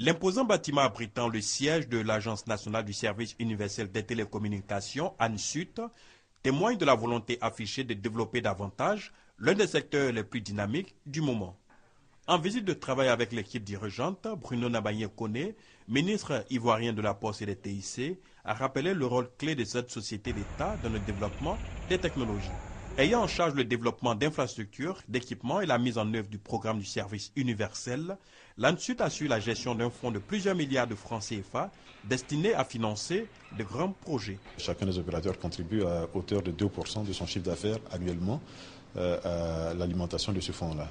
L'imposant bâtiment abritant le siège de l'Agence nationale du service universel des télécommunications, ANSUT, témoigne de la volonté affichée de développer davantage l'un des secteurs les plus dynamiques du moment. En visite de travail avec l'équipe dirigeante, Bruno Nabayé-Koné, ministre ivoirien de la Poste et des TIC, a rappelé le rôle clé de cette société d'État dans le développement des technologies. Ayant en charge le développement d'infrastructures, d'équipements et la mise en œuvre du programme du service universel, l'ANSUT assure la gestion d'un fonds de plusieurs milliards de francs CFA destiné à financer de grands projets. Chacun des opérateurs contribue à hauteur de 2% de son chiffre d'affaires annuellement à l'alimentation de ce fonds-là.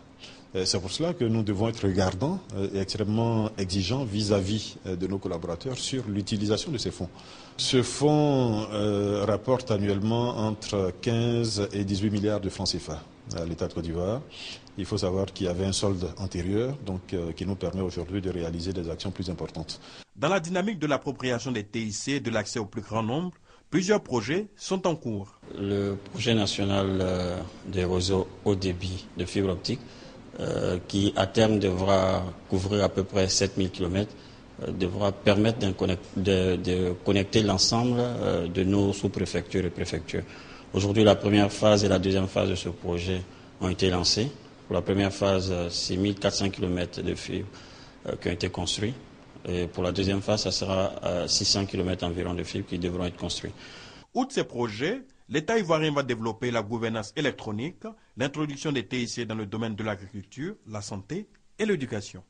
C'est pour cela que nous devons être regardants et extrêmement exigeants vis-à-vis de nos collaborateurs sur l'utilisation de ces fonds. Ce fonds rapporte annuellement entre 15 et 18 milliards de francs CFA à l'État de Côte d'Ivoire. Il faut savoir qu'il y avait un solde antérieur donc, qui nous permet aujourd'hui de réaliser des actions plus importantes. Dans la dynamique de l'appropriation des TIC et de l'accès au plus grand nombre, plusieurs projets sont en cours. Le projet national des réseaux haut débit de fibre optique, qui à terme devra couvrir à peu près 7000 km, devra permettre de connecter l'ensemble de nos sous-préfectures et préfectures. Aujourd'hui, la première phase et la deuxième phase de ce projet ont été lancées. Pour la première phase, c'est 1400 km de fibres qui ont été construits. Et pour la deuxième phase, ça sera 600 km environ de fibres qui devront être construits. Outre ces projets, l'État ivoirien va développer la gouvernance électronique, l'introduction des TIC dans le domaine de l'agriculture, la santé et l'éducation.